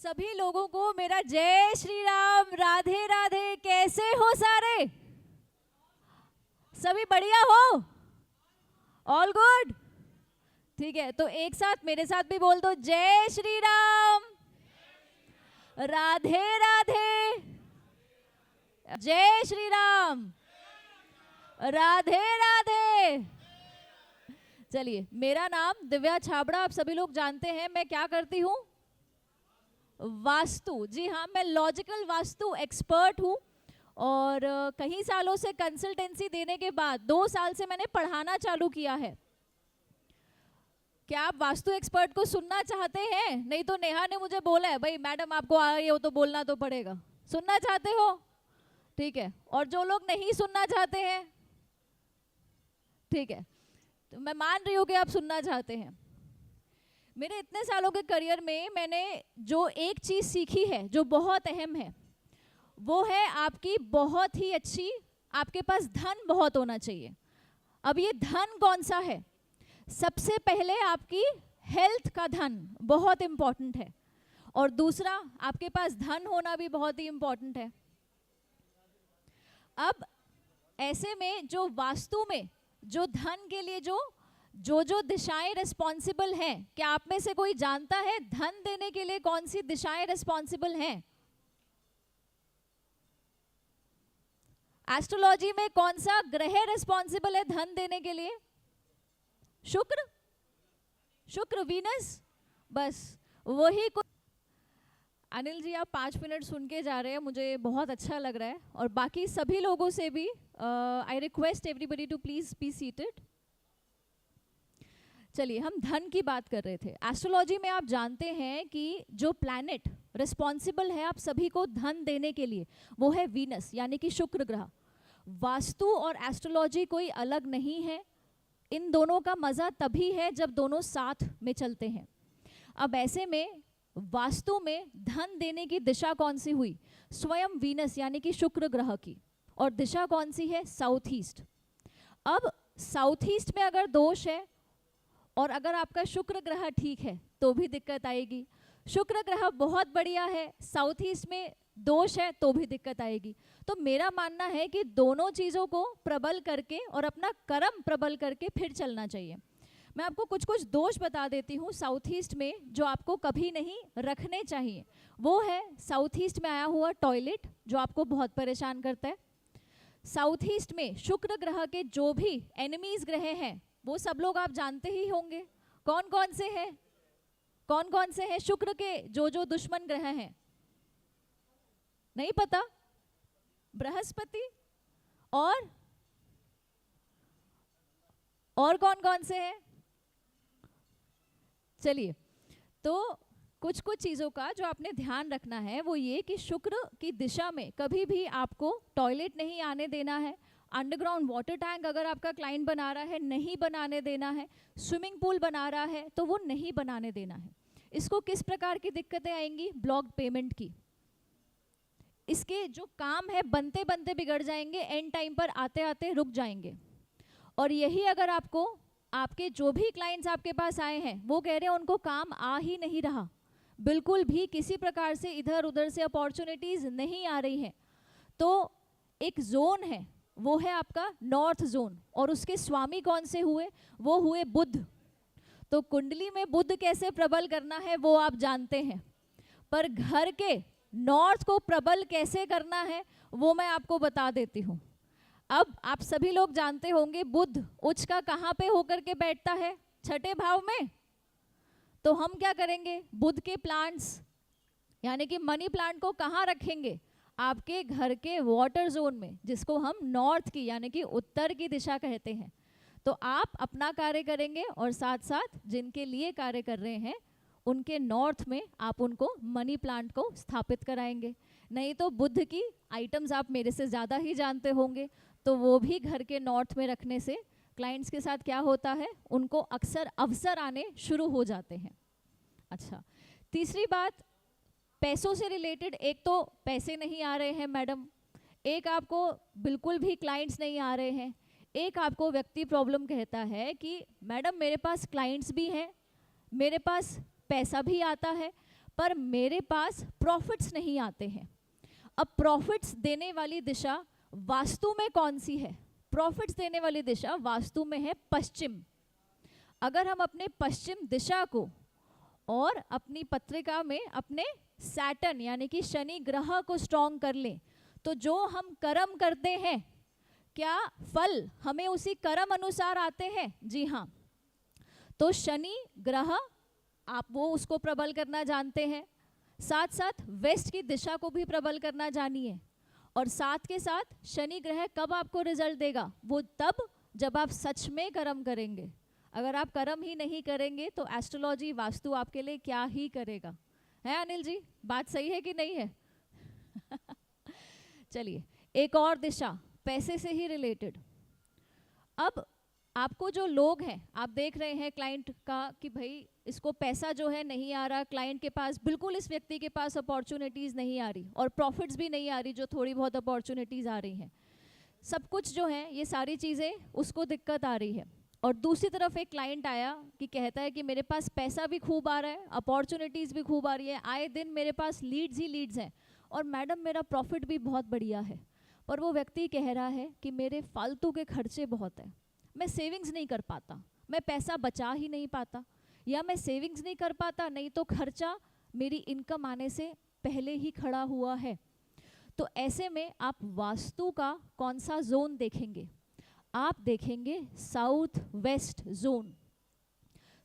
सभी लोगों को मेरा जय श्री राम, राधे राधे। कैसे हो सारे? सभी बढ़िया हो? All good? ठीक है, तो एक साथ मेरे साथ भी बोल दो, जय श्री राम, राधे राधे, जय श्री राम, राधे राधे। चलिए, मेरा नाम दिव्या छाबड़ा, आप सभी लोग जानते हैं मैं क्या करती हूँ। वास्तु, जी हाँ, मैं लॉजिकल वास्तु एक्सपर्ट हूँ और कई सालों से कंसल्टेंसी देने के बाद 2 साल से मैंने पढ़ाना चालू किया है। क्या आप वास्तु एक्सपर्ट को सुनना चाहते हैं? नहीं तो नेहा ने मुझे बोला है, भाई मैडम आपको आ रही हो तो बोलना तो पड़ेगा। सुनना चाहते हो? ठीक है। और जो लोग नहीं सुनना चाहते हैं, ठीक है, तो मैं मान रही हूँ कि आप सुनना चाहते हैं। मेरे इतने सालों के करियर में मैंने जो एक चीज़ सीखी है जो बहुत अहम है, वो है आपकी बहुत ही अच्छी, आपके पास धन बहुत होना चाहिए। अब ये धन कौन सा है? सबसे पहले आपकी हेल्थ का धन बहुत इम्पॉर्टेंट है, और दूसरा आपके पास धन होना भी बहुत ही इम्पॉर्टेंट है। अब ऐसे में जो वास्तु में जो धन के लिए जो दिशाएं रिस्पॉन्सिबल हैं, क्या आप में से कोई जानता है धन देने के लिए कौन सी दिशाएं रिस्पॉन्सिबल हैं? एस्ट्रोलॉजी में कौन सा ग्रह रिस्पॉन्सिबल है धन देने के लिए? शुक्र, वीनस, बस वही कुछ। अनिल जी, आप 5 मिनट सुन के जा रहे हैं, मुझे बहुत अच्छा लग रहा है। और बाकी सभी लोगों से भी I request everybody to please be seated. चलिए, हम धन की बात कर रहे थे। एस्ट्रोलॉजी में आप जानते हैं कि जो प्लैनेट रिस्पॉन्सिबल है आप सभी को धन देने के लिए, वो है वीनस, यानी कि शुक्र ग्रह। वास्तु और एस्ट्रोलॉजी कोई अलग नहीं है, इन दोनों का मज़ा तभी है जब दोनों साथ में चलते हैं। अब ऐसे में वास्तु में धन देने की दिशा कौन सी हुई? स्वयं वीनस यानी कि शुक्र ग्रह की। और दिशा कौन सी है? South east. अब साउथ ईस्ट में अगर दोष है और अगर आपका शुक्र ग्रह ठीक है तो भी दिक्कत आएगी। शुक्र ग्रह बहुत बढ़िया है, साउथ ईस्ट में दोष है तो भी दिक्कत आएगी। तो मेरा मानना है कि दोनों चीज़ों को प्रबल करके और अपना कर्म प्रबल करके फिर चलना चाहिए। मैं आपको कुछ कुछ दोष बता देती हूँ साउथ ईस्ट में जो आपको कभी नहीं रखने चाहिए। वो है साउथ ईस्ट में आया हुआ टॉयलेट, जो आपको बहुत परेशान करता है। साउथ ईस्ट में शुक्र ग्रह के जो भी एनिमीज ग्रह हैं वो सब लोग आप जानते ही होंगे। कौन कौन से हैं? कौन कौन से हैं शुक्र के जो दुश्मन ग्रह हैं? नहीं पता? बृहस्पति और कौन कौन से हैं? चलिए, तो कुछ कुछ चीज़ों का जो आपने ध्यान रखना है वो ये कि शुक्र की दिशा में कभी भी आपको टॉयलेट नहीं आने देना है। अंडरग्राउंड वाटर टैंक अगर आपका क्लाइंट बना रहा है नहीं बनाने देना है। स्विमिंग पूल बना रहा है तो वो नहीं बनाने देना है। इसको किस प्रकार की दिक्कतें आएंगी? ब्लॉक पेमेंट की। इसके जो काम है बनते बनते बिगड़ जाएंगे, एंड टाइम पर आते आते रुक जाएंगे। और यही अगर आपको आपके जो भी क्लाइंट्स आपके पास आए हैं वो कह रहे हैं उनको काम आ ही नहीं रहा, बिल्कुल भी किसी प्रकार से इधर उधर से अपॉर्चुनिटीज नहीं आ रही हैं, तो एक जोन है, वो है आपका नॉर्थ जोन। और उसके स्वामी कौन से हुए? वो हुए बुध। तो कुंडली में बुध कैसे प्रबल करना है वो आप जानते हैं, पर घर के नॉर्थ को प्रबल कैसे करना है वो मैं आपको बता देती हूँ। अब आप सभी लोग जानते होंगे बुध उच्च का कहाँ पे होकर के बैठता है? 6ठे भाव में। तो हम क्या करेंगे? बुध के प्लांट्स यानी कि मनी प्लांट को कहाँ रखेंगे? आपके घर के वाटर जोन में, जिसको हम नॉर्थ की यानी कि उत्तर की दिशा कहते हैं। तो आप अपना कार्य करेंगे और साथ साथ जिनके लिए कार्य कर रहे हैं उनके नॉर्थ में आप उनको मनी प्लांट को स्थापित कराएंगे। नहीं तो बुध की आइटम्स आप मेरे से ज़्यादा ही जानते होंगे, तो वो भी घर के नॉर्थ में रखने से क्लाइंट्स के साथ क्या होता है, उनको अक्सर अवसर आने शुरू हो जाते हैं। अच्छा, तीसरी बात पैसों से रिलेटेड। एक तो पैसे नहीं आ रहे हैं मैडम, एक आपको बिल्कुल भी क्लाइंट्स नहीं आ रहे हैं, एक आपको व्यक्ति प्रॉब्लम कहता है कि मैडम मेरे पास क्लाइंट्स भी हैं, मेरे पास पैसा भी आता है, पर मेरे पास प्रॉफिट्स नहीं आते हैं। अब प्रॉफिट्स देने वाली दिशा वास्तु में कौन सी है? प्रॉफिट्स देने वाली दिशा वास्तु में है पश्चिम। अगर हम अपने पश्चिम दिशा को और अपनी पत्रिका में अपने सैटर्न यानी कि शनि ग्रह को स्ट्रॉन्ग कर लें, तो जो हम कर्म करते हैं क्या फल हमें उसी कर्म अनुसार आते हैं? जी हाँ। तो शनि ग्रह आप वो उसको प्रबल करना जानते हैं, साथ साथ वेस्ट की दिशा को भी प्रबल करना जानिए। और साथ के साथ शनि ग्रह कब आपको रिजल्ट देगा? वो तब जब आप सच में कर्म करेंगे। अगर आप कर्म ही नहीं करेंगे तो एस्ट्रोलॉजी वास्तु आपके लिए क्या ही करेगा? है अनिल जी, बात सही है कि नहीं है? चलिए, एक और दिशा पैसे से ही रिलेटेड। अब आपको जो लोग हैं, आप देख रहे हैं क्लाइंट का कि भाई इसको पैसा जो है नहीं आ रहा, क्लाइंट के पास बिल्कुल, इस व्यक्ति के पास अपॉर्चुनिटीज़ नहीं आ रही और प्रॉफिट्स भी नहीं आ रही, जो थोड़ी बहुत अपॉर्चुनिटीज़ आ रही हैं, सब कुछ जो है ये सारी चीज़ें उसको दिक्कत आ रही है। और दूसरी तरफ एक क्लाइंट आया कि कहता है कि मेरे पास पैसा भी खूब आ रहा है, अपॉर्चुनिटीज़ भी खूब आ रही है, आए दिन मेरे पास लीड्स ही लीड्स हैं और मैडम मेरा प्रॉफिट भी बहुत बढ़िया है, पर वो व्यक्ति कह रहा है कि मेरे फालतू के खर्चे बहुत हैं, मैं सेविंग्स नहीं कर पाता, मैं पैसा बचा ही नहीं पाता, या मैं सेविंग्स नहीं कर पाता, नहीं तो खर्चा मेरी इनकम आने से पहले ही खड़ा हुआ है। तो ऐसे में आप वास्तु का कौन सा जोन देखेंगे? आप देखेंगे south west zone.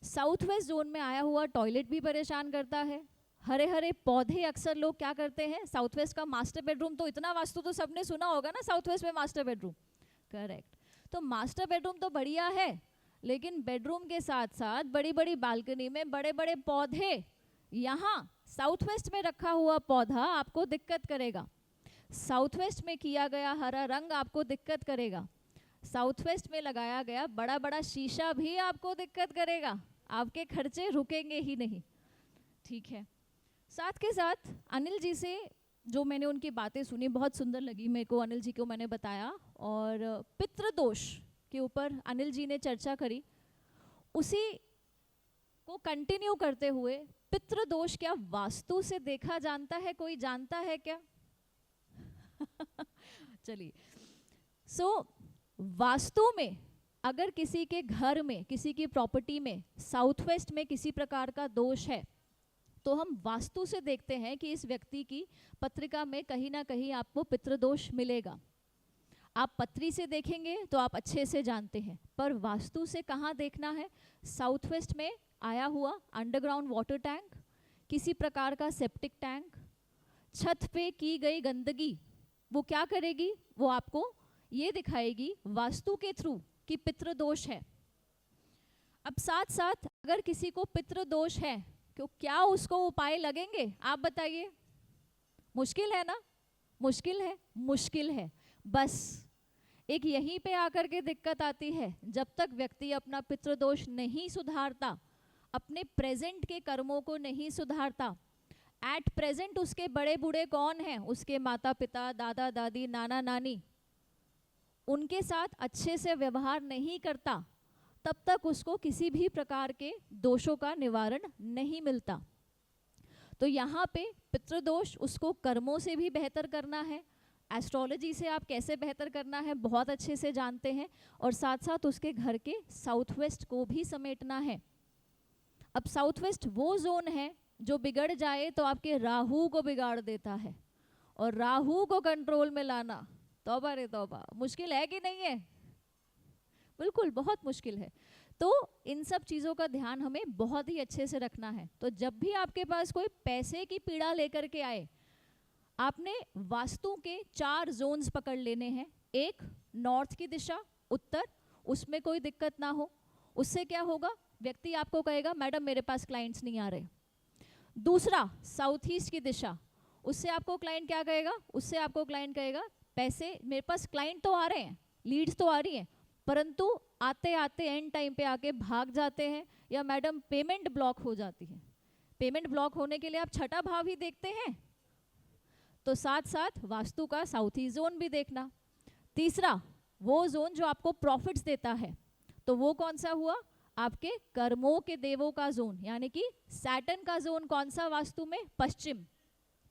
South west zone में आया हुआ टॉयलेट भी परेशान करता है, हरे हरे पौधे, अक्सर लोग क्या करते हैं, साउथ वेस्ट का मास्टर बेडरूम, तो इतना वास्तु तो सबने सुना होगा ना, साउथ वेस्ट में मास्टर बेडरूम, करेक्ट। तो मास्टर बेडरूम तो बढ़िया है, लेकिन बेडरूम के साथ साथ बड़ी बड़ी बालकनी में बड़े बड़े पौधे, यहाँ साउथ वेस्ट में रखा हुआ पौधा आपको दिक्कत करेगा, साउथ वेस्ट में किया गया हरा रंग आपको दिक्कत करेगा, साउथ वेस्ट में लगाया गया बड़ा बड़ा शीशा भी आपको दिक्कत करेगा, आपके खर्चे रुकेंगे ही नहीं। ठीक है, साथ के साथ अनिल जी से जो मैंने उनकी बातें सुनी बहुत सुंदर लगी मेरे को, अनिल जी को मैंने बताया, और पितृदोष के ऊपर अनिल जी ने चर्चा करी, उसी को कंटिन्यू करते हुए पितृदोष क्या वास्तु से देखा जानता है? कोई जानता है क्या? चलिए, वास्तु में अगर किसी के घर में, किसी की प्रॉपर्टी में साउथ वेस्ट में किसी प्रकार का दोष है, तो हम वास्तु से देखते हैं कि इस व्यक्ति की पत्रिका में कहीं ना कहीं आपको पितृदोष मिलेगा। आप पत्री से देखेंगे तो आप अच्छे से जानते हैं, पर वास्तु से कहाँ देखना है? साउथ वेस्ट में आया हुआ अंडरग्राउंड वाटर टैंक, किसी प्रकार का सेप्टिक टैंक, छत पे की गई गंदगी, वो क्या करेगी? वो आपको ये दिखाएगी वास्तु के थ्रू कि पितृदोष है। अब साथ साथ अगर किसी को पितृदोष है, तो क्या उसको उपाय लगेंगे? आप बताइए, मुश्किल है ना? मुश्किल है, मुश्किल है। बस एक यहीं पे आकर के दिक्कत आती है, जब तक व्यक्ति अपना पितृदोष नहीं सुधारता, अपने प्रेजेंट के कर्मों को नहीं सुधारता, एट प्रेजेंट उसके बड़े बूढ़े कौन हैं? उसके माता पिता, दादा दादी, नाना नानी, उनके साथ अच्छे से व्यवहार नहीं करता, तब तक उसको किसी भी प्रकार के दोषों का निवारण नहीं मिलता। तो यहाँ पे पितृदोष उसको कर्मों से भी बेहतर करना है, एस्ट्रोलॉजी से आप कैसे बेहतर करना है बहुत अच्छे से जानते हैं, और साथ साथ उसके घर के साउथ वेस्ट को भी समेटना है। अब साउथ वेस्ट वो जोन है जो बिगड़ जाए तो आपके राहु को बिगाड़ देता है, और राहु को कंट्रोल में लाना तौबा रे तौबा, मुश्किल है कि नहीं है? बिल्कुल बहुत मुश्किल है। तो इन सब चीज़ों का ध्यान हमें बहुत ही अच्छे से रखना है। तो जब भी आपके पास कोई पैसे की पीड़ा लेकर के आए, आपने वास्तु के 4 जोन्स पकड़ लेने हैं। एक नॉर्थ की दिशा, उत्तर, उसमें कोई दिक्कत ना हो, उससे क्या होगा, व्यक्ति आपको कहेगा मैडम मेरे पास क्लाइंट्स नहीं आ रहे। दूसरा साउथ ईस्ट की दिशा, उससे आपको क्लाइंट क्या कहेगा, उससे आपको क्लाइंट कहेगा पैसे मेरे पास क्लाइंट तो आ रहे हैं, लीड्स तो आ रही हैं, परंतु आते आते एंड टाइम पे आके भाग जाते हैं, या मैडम पेमेंट ब्लॉक हो जाती है। पेमेंट ब्लॉक होने के लिए आप छठा भाव ही देखते हैं, तो साथ साथ वास्तु का साउथ ईस्ट जोन भी देखना। तीसरा वो जोन जो आपको प्रॉफिट्स देता है, तो वो कौन सा हुआ, आपके कर्मों के देवों का जोन, यानी कि सैटर्न का जोन कौन सा वास्तु में? पश्चिम।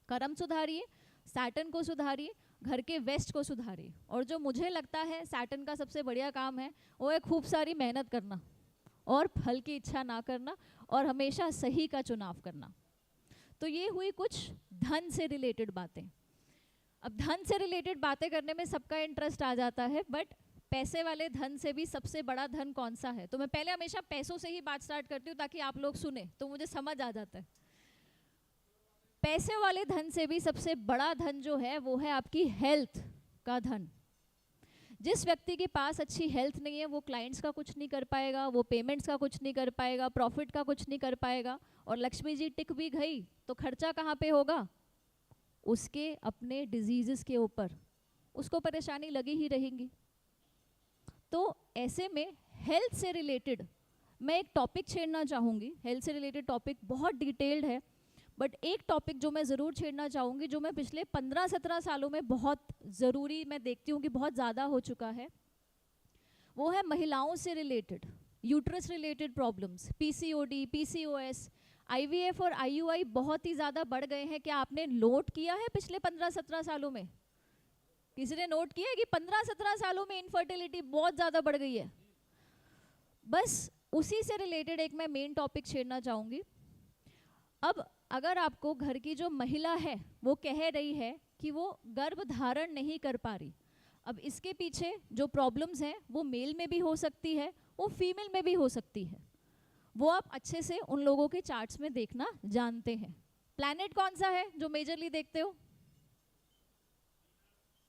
कर्म सुधारिए, सैटर्न को सुधारिए, घर के वेस्ट को सुधारिए। और जो मुझे लगता है सैटर्न का सबसे बढ़िया काम है वो है खूब सारी मेहनत करना और फल की इच्छा ना करना और हमेशा सही का चुनाव करना। तो ये हुई कुछ धन से रिलेटेड बातें। अब धन से रिलेटेड बातें करने में सबका इंटरेस्ट आ जाता है, बट पैसे वाले धन से भी सबसे बड़ा धन कौन सा है? तो मैं पहले हमेशा पैसों से ही बात स्टार्ट करती हूँ ताकि आप लोग सुने तो मुझे समझ आ जाता है। पैसे वाले धन से भी सबसे बड़ा धन जो है वो है आपकी हेल्थ का धन। जिस व्यक्ति के पास अच्छी हेल्थ नहीं है वो क्लाइंट्स का कुछ नहीं कर पाएगा, वो पेमेंट्स का कुछ नहीं कर पाएगा, प्रॉफिट का कुछ नहीं कर पाएगा, और लक्ष्मी जी टिक भी गई तो खर्चा कहाँ पे होगा? उसके अपने डिजीजेस के ऊपर, उसको परेशानी लगी ही रहेंगी। तो ऐसे में हेल्थ से रिलेटेड मैं एक टॉपिक छेड़ना चाहूँगी। हेल्थ से रिलेटेड टॉपिक बहुत डिटेल्ड है, बट एक टॉपिक जो मैं ज़रूर छेड़ना चाहूँगी, जो मैं पिछले 15-17 सालों में बहुत ज़रूरी मैं देखती हूँ कि बहुत ज़्यादा हो चुका है, वो है महिलाओं से related uterus related problems, PCOD, PCOS, IVF और आईयूआई बहुत ही ज़्यादा बढ़ गए हैं। क्या आपने नोट किया है पिछले 15-17 सालों में? किसी ने नोट किया है कि 15-17 सालों में इनफर्टिलिटी बहुत ज़्यादा बढ़ गई है? बस उसी से रिलेटेड एक मैं मेन टॉपिक छेड़ना चाहूँगी। अब अगर आपको घर की जो महिला है वो कह रही है कि वो गर्भ धारण नहीं कर पा रही, अब इसके पीछे जो प्रॉब्लम्स हैं वो मेल में भी हो सकती है, वो फीमेल में भी हो सकती है। वो आप अच्छे से उन लोगों के चार्ट्स में देखना जानते हैं। प्लैनेट कौन सा है जो मेजरली देखते हो?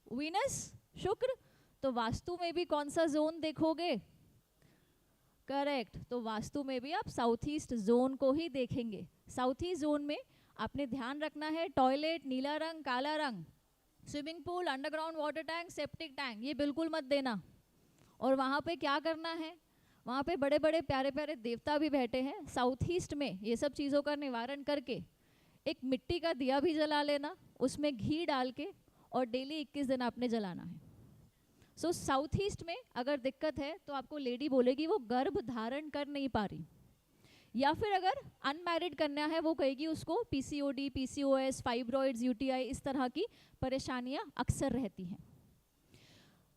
वीनस, शुक्र। तो वास्तु में भी कौन सा जोन देखोगे? करेक्ट, तो वास्तु में भी आप साउथ ईस्ट जोन को ही देखेंगे। साउथ ईस्ट जोन में आपने ध्यान रखना है टॉयलेट नीला रंग, काला रंग, swimming pool, underground water tank, septic tank, ये बिल्कुल मत देना। और वहाँ पे क्या करना है? वहाँ पे बड़े बड़े प्यारे प्यारे देवता भी बैठे हैं। साउथ ईस्ट में ये सब चीज़ों का निवारण करके एक मिट्टी का दिया भी जला लेना, उसमें घी डाल के, और डेली 21 दिन आपने जलाना है। सो साउथ ईस्ट में अगर दिक्कत है तो आपको लेडी बोलेगी वो गर्भ धारण कर नहीं पा रही, या फिर अगर अनमैरिड कन्या है वो कहेगी उसको पीसीओडी, पीसीओएस, फाइब्रॉइड्स, यूटीआई, इस तरह की परेशानियां अक्सर रहती हैं।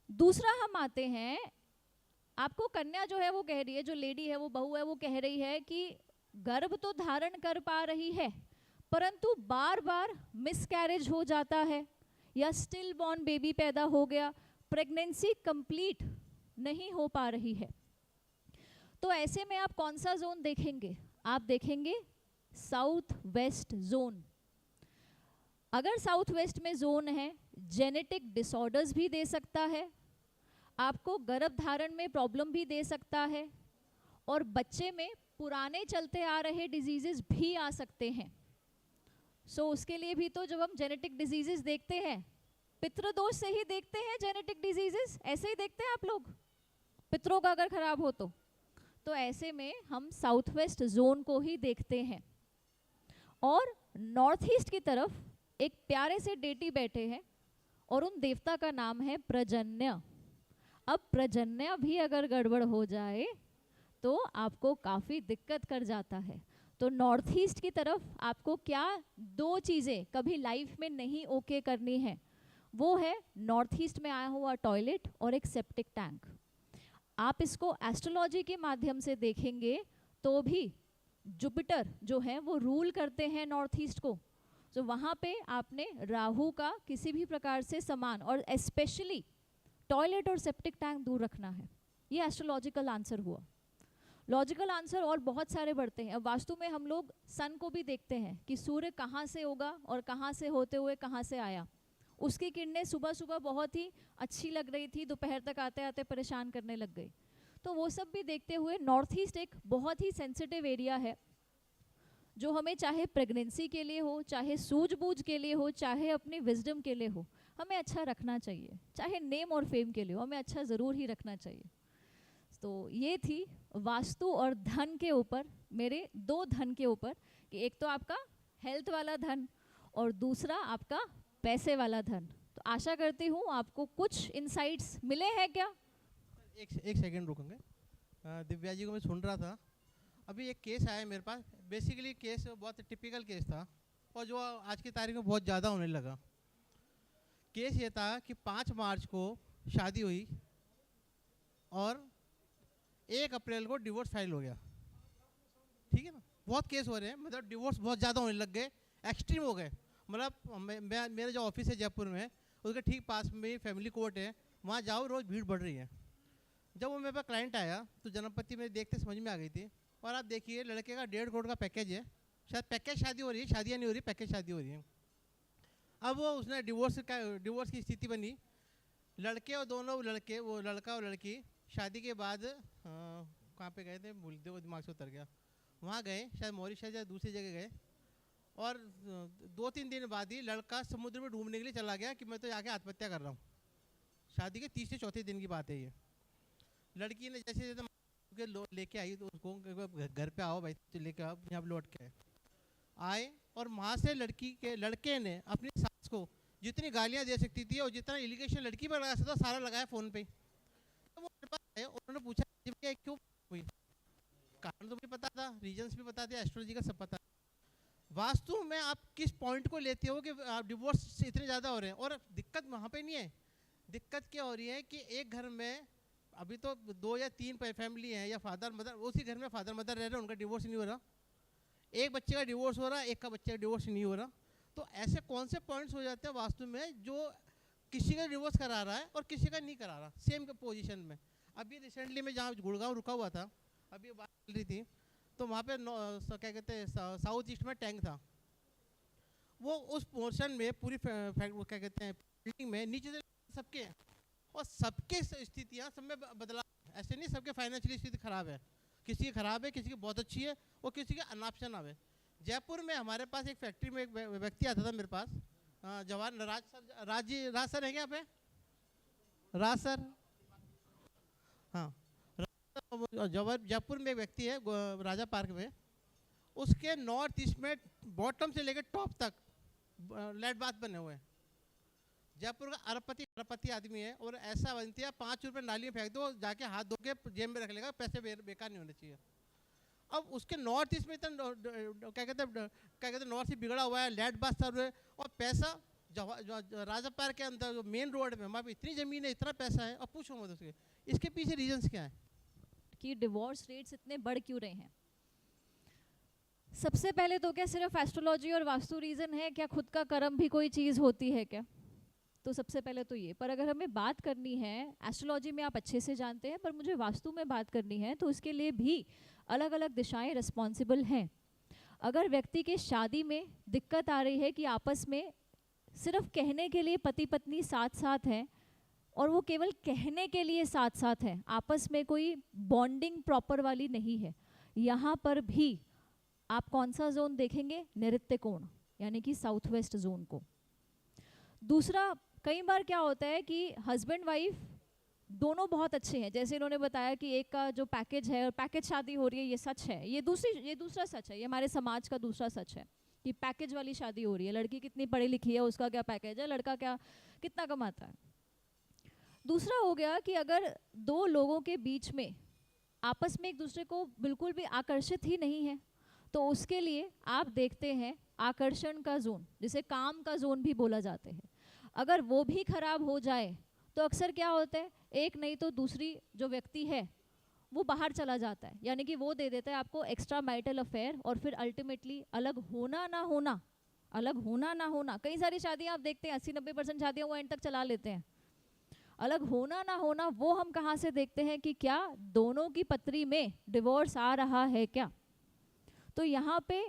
दूसरा हम आते हैं, आपको कन्या जो है वो कह रही है, जो लेडी है वो बहू है वो कह रही है कि गर्भ तो धारण कर पा रही है परंतु बार बार मिसकैरेज हो जाता है या स्टिल बॉर्न बेबी पैदा हो गया, प्रेगनेंसी कंप्लीट नहीं हो पा रही है। तो ऐसे में आप कौन सा जोन देखेंगे? आप देखेंगे साउथ वेस्ट जोन। अगर साउथ वेस्ट में जोन है, जेनेटिक डिसऑर्डर्स भी दे सकता है, आपको गर्भ धारण में प्रॉब्लम भी दे सकता है, और बच्चे में पुराने चलते आ रहे डिजीजेस भी आ सकते हैं। सो उसके लिए भी तो जब हम जेनेटिक डिजीजेस देखते हैं, पितृदोष से ही देखते हैं जेनेटिक डिजीजेस, ऐसे ही देखते हैं आप लोग, पितरों का अगर खराब हो तो ऐसे में हम साउथ वेस्ट जोन को ही देखते हैं। और नॉर्थ ईस्ट की तरफ एक प्यारे से डेटी बैठे हैं और उन देवता का नाम है प्रजन्य। अब प्रजन्य भी अगर गड़बड़ हो जाए तो आपको काफ़ी दिक्कत कर जाता है। तो नॉर्थ ईस्ट की तरफ आपको क्या दो चीज़ें कभी लाइफ में नहीं ओके करनी है, वो है नॉर्थ ईस्ट में आया हुआ टॉयलेट और एक सेप्टिक टैंक। आप इसको एस्ट्रोलॉजी के माध्यम से देखेंगे तो भी जुपिटर जो है वो रूल करते हैं नॉर्थ ईस्ट को, तो वहाँ पे आपने राहु का किसी भी प्रकार से सामान और स्पेशली टॉयलेट और सेप्टिक टैंक दूर रखना है। ये एस्ट्रोलॉजिकल आंसर हुआ। लॉजिकल आंसर और बहुत सारे बढ़ते हैं। अब वास्तु में हम लोग सन को भी देखते हैं कि सूर्य कहाँ से होगा और कहाँ से होते हुए कहाँ से आया। उसकी किरणें सुबह सुबह बहुत ही अच्छी लग रही थी, दोपहर तक आते आते परेशान करने लग गई। तो वो सब भी देखते हुए नॉर्थ ईस्ट एक बहुत ही सेंसिटिव एरिया है, जो हमें चाहे प्रेगनेंसी के लिए हो, चाहे सूझबूझ के लिए हो, चाहे अपनी विजडम के लिए हो, हमें अच्छा रखना चाहिए। चाहे नेम और फेम के लिए हो, हमें अच्छा ज़रूर ही रखना चाहिए। तो ये थी वास्तु और धन के ऊपर, मेरे दो धन के ऊपर, कि एक तो आपका हेल्थ वाला धन और दूसरा आपका पैसे वाला धन। तो आशा करती हूँ आपको कुछ इंसाइट्स मिले हैं क्या? एक सेकंड रुकेंगे। दिव्या जी को मैं सुन रहा था। अभी एक केस आया मेरे पास, बेसिकली केस बहुत टिपिकल केस था और जो आज की तारीख में बहुत ज़्यादा होने लगा। केस ये था कि 5 मार्च को शादी हुई और 1 अप्रैल को डिवोर्स फाइल हो गया। ठीक है ना, बहुत केस हो रहे हैं, मतलब डिवोर्स बहुत ज़्यादा होने लग गए, एक्सट्रीम हो गए। मतलब मेरा जो ऑफिस है जयपुर में, उसके ठीक पास में फैमिली कोर्ट है, वहाँ जाओ रोज़ भीड़ बढ़ रही है। जब वो मेरे पास क्लाइंट आया तो जन्मपति में देखते समझ में आ गई थी। और आप देखिए लड़के का 1.5 करोड़ का पैकेज है, शायद पैकेज शादी हो रही है, शादियाँ नहीं हो रही, पैकेज शादी हो रही है। अब वो उसने डिवोर्स की स्थिति बनी। लड़के और दोनों लड़के, वो लड़का और लड़की शादी के बाद कहाँ पे गए थे भूल दे, वो दिमाग से उतर गया। वहाँ गए, शायद मॉरिशस या दूसरी जगह गए, और 2-3 दिन बाद ही लड़का समुद्र में डूबने के लिए चला गया कि मैं तो जाके आत्महत्या कर रहा हूँ। शादी के 3 से 4 दिन की बात है ये। लड़की ने जैसे जैसे लेके आई तो उसको घर पे आओ भाई, तो लेके आओ, यहाँ लौट के आए और वहाँ से लड़के ने अपनी सास को जितनी गालियाँ दे सकती थी और जितना एलिगेशन लड़की पर लगा सकता था सारा लगाया फ़ोन पे। तो वो मेरे पास आए, उन्होंने पूछा क्यों हुई। कारण तो मुझे पता था, रीजन्स भी पता थे, एस्ट्रोलॉजी का सब पता। वास्तु में आप किस पॉइंट को लेते हो कि डिवोर्स इतने ज़्यादा हो रहे हैं, और दिक्कत वहाँ पे नहीं है। दिक्कत क्या हो रही है कि एक घर में अभी तो 2 या 3 फैमिली हैं, या फादर मदर, उसी घर में फादर मदर रह रहे हैं, उनका डिवोर्स नहीं हो रहा। एक बच्चे का डिवोर्स हो रहा है, एक का बच्चे का डिवोर्स नहीं हो रहा। तो ऐसे कौन से पॉइंट्स हो जाते हैं वास्तु में जो किसी का डिवोर्स करा रहा है और किसी का नहीं करा रहा सेम पोजीशन में। अभी रिसेंटली मैं जहाँ गुड़गांव रुका हुआ था, अभी बात चल रही थी, तो वहाँ पे क्या कहते हैं साउथ ईस्ट में टैंक था। वो उस पोर्शन में पूरी क्या कहते हैं बिल्डिंग में नीचे से सबके हैं, और सबके स्थितियाँ सब में बदलाव। ऐसे नहीं सबके फाइनेंशियली स्थिति खराब है, किसी की खराब है, किसी की बहुत अच्छी है, और किसी की अनापशनाप है। जयपुर में हमारे पास एक फैक्ट्री में एक व्यक्ति आता था मेरे पास, जवान राज सर है क्या पे? राज सर, हाँ। जयपुर में एक व्यक्ति है राजा पार्क में, उसके नॉर्थ ईस्ट में बॉटम से लेकर टॉप तक लेट बाथ बने हुए हैं। जयपुर का अरबपति आदमी है, और ऐसा बनती है 5 रुपये नाली में फेंक दो, जाके हाथ धो के जेब में रख लेगा, पैसे बेकार नहीं होने चाहिए। अब उसके नॉर्थ ईस्ट में इतना क्या कहते हैं नॉर्थ ईस्ट बिगड़ा हुआ है, लेट बाथ सब है, और पैसा राजा पार्क के अंदर जो मेन रोड में वहाँ पे इतनी ज़मीन है, इतना पैसा है, और पूछो मत उसके। इसके पीछे रीजंस क्या है कि डिवोर्स रेट्स इतने बढ़ क्यों रहे हैं? सबसे पहले तो क्या सिर्फ एस्ट्रोलॉजी और वास्तु रीज़न है क्या? खुद का कर्म भी कोई चीज़ होती है क्या? तो सबसे पहले तो ये। पर अगर हमें बात करनी है, एस्ट्रोलॉजी में आप अच्छे से जानते हैं, पर मुझे वास्तु में बात करनी है, तो इसके लिए भी अलग अलग दिशाएं रिस्पॉन्सिबल हैं। अगर व्यक्ति के शादी में दिक्कत आ रही है कि आपस में सिर्फ कहने के लिए पति पत्नी साथ साथ हैं, और वो केवल कहने के लिए साथ साथ हैं, आपस में कोई बॉन्डिंग प्रॉपर वाली नहीं है, यहाँ पर भी आप कौन सा जोन देखेंगे? नैऋत्य कोण, यानी कि साउथ वेस्ट जोन को। दूसरा, कई बार क्या होता है कि हस्बैंड वाइफ दोनों बहुत अच्छे हैं, जैसे इन्होंने बताया कि एक का जो पैकेज है और पैकेज शादी हो रही है, ये सच है। ये दूसरा सच है, ये हमारे समाज का दूसरा सच है कि पैकेज वाली शादी हो रही है। लड़की कितनी पढ़ी लिखी है, उसका क्या पैकेज है, लड़का क्या कितना कमाता है। दूसरा हो गया कि अगर 2 लोगों के बीच में आपस में एक दूसरे को बिल्कुल भी आकर्षित ही नहीं है, तो उसके लिए आप देखते हैं आकर्षण का जोन, जिसे काम का जोन भी बोला जाता है। अगर वो भी खराब हो जाए तो अक्सर क्या होता है, एक नहीं तो दूसरी जो व्यक्ति है वो बाहर चला जाता है, यानी कि वो दे देता है आपको एक्स्ट्रा मैरिटल अफेयर, और फिर अल्टीमेटली अलग होना ना होना। कई सारी शादियां आप देखते हैं 80-90% शादियां वो एंड तक चला लेते हैं। अलग होना ना होना वो हम कहाँ से देखते हैं कि क्या दोनों की पत्री में डिवोर्स आ रहा है क्या? तो यहाँ पे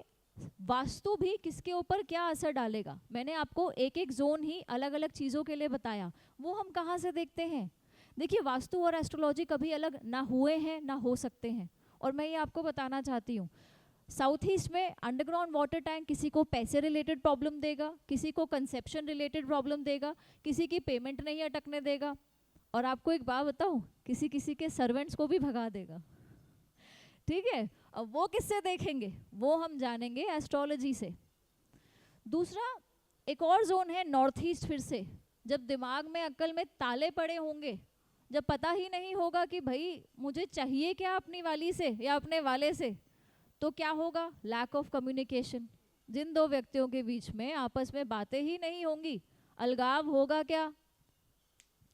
वास्तु भी किसके ऊपर क्या असर डालेगा, मैंने आपको एक एक जोन ही अलग अलग चीज़ों के लिए बताया, वो हम कहाँ से देखते हैं। देखिए, वास्तु और एस्ट्रोलॉजी कभी अलग ना हुए हैं ना हो सकते हैं, और मैं ये आपको बताना चाहती हूँ। साउथ ईस्ट में अंडरग्राउंड वाटर टैंक किसी को पैसे रिलेटेड प्रॉब्लम देगा, किसी को कंसेप्शन रिलेटेड प्रॉब्लम देगा, किसी की पेमेंट नहीं अटकने देगा, और आपको एक बात बताऊँ, किसी किसी के सर्वेंट्स को भी भगा देगा। ठीक है, अब वो किससे देखेंगे, वो हम जानेंगे एस्ट्रोलॉजी से। दूसरा, एक और जोन है नॉर्थ ईस्ट। फिर से जब दिमाग में अक्ल में ताले पड़े होंगे जब पता ही नहीं होगा कि भाई मुझे चाहिए क्या अपनी वाली से या अपने वाले से, तो क्या होगा? Lack of communication. जिन दो व्यक्तियों के बीच में आपस में बातें ही नहीं होंगी, अलगाव होगा। क्या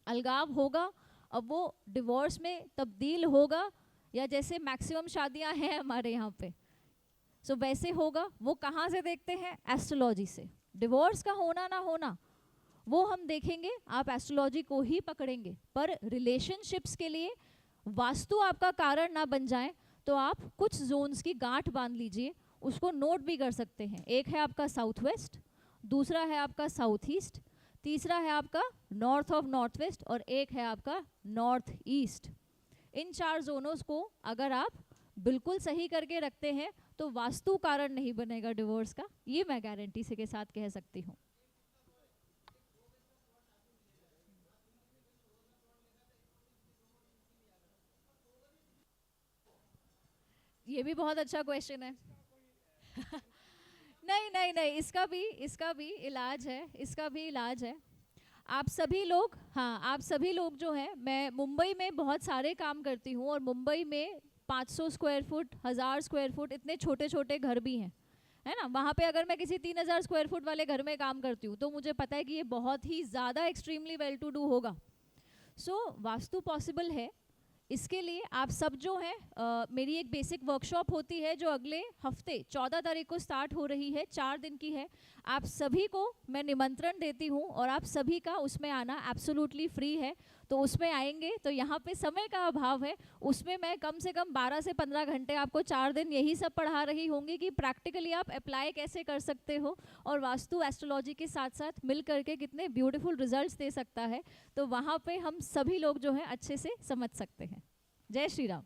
अलगाव होगा? अब वो डिवोर्स में तब्दील होगा, या जैसे मैक्सिमम शादियां हैं हमारे यहाँ पे, सो वैसे होगा। वो कहाँ से देखते हैं? एस्ट्रोलॉजी से। डिवोर्स का होना ना होना वो हम देखेंगे, आप एस्ट्रोलॉजी को ही पकड़ेंगे। पर रिलेशनशिप्स के लिए वास्तु आपका कारण ना बन जाए, तो आप कुछ जोन्स की गांठ बांध लीजिए, उसको नोट भी कर सकते हैं। एक है आपका साउथ वेस्ट, दूसरा है आपका साउथ ईस्ट, तीसरा है आपका नॉर्थ ऑफ नॉर्थ वेस्ट, और एक है आपका नॉर्थ ईस्ट। इन 4 जोनों को अगर आप बिल्कुल सही करके रखते हैं तो वास्तु कारण नहीं बनेगा डिवोर्स का, ये मैं गारंटी से के साथ कह सकती हूँ। ये भी बहुत अच्छा क्वेश्चन है। नहीं नहीं नहीं, इसका भी इलाज है, इसका भी इलाज है। आप सभी लोग, हाँ आप सभी लोग जो हैं, मैं मुंबई में बहुत सारे काम करती हूँ, और मुंबई में 500 स्क्वायर फुट, 1000 स्क्वायर फुट इतने छोटे छोटे घर भी हैं, है ना। वहाँ पे अगर मैं किसी 3000 स्क्वायर फुट वाले घर में काम करती हूँ तो मुझे पता है कि ये बहुत ही ज़्यादा एक्सट्रीमली वेल टू डू होगा। सो वास्तु पॉसिबल है। इसके लिए आप सब जो हैं, मेरी एक बेसिक वर्कशॉप होती है जो अगले हफ्ते 14 तारीख को स्टार्ट हो रही है, 4 दिन की है। आप सभी को मैं निमंत्रण देती हूँ, और आप सभी का उसमें आना एब्सोल्युटली फ्री है। तो उसमें आएंगे तो यहाँ पे समय का अभाव है, उसमें मैं कम से कम 12 से 15 घंटे आपको 4 दिन यही सब पढ़ा रही होंगी कि प्रैक्टिकली आप अप्लाई कैसे कर सकते हो, और वास्तु एस्ट्रोलॉजी के साथ साथ मिल करके कितने ब्यूटीफुल रिजल्ट्स दे सकता है। तो वहाँ पे हम सभी लोग जो हैं अच्छे से समझ सकते हैं। जय श्री राम।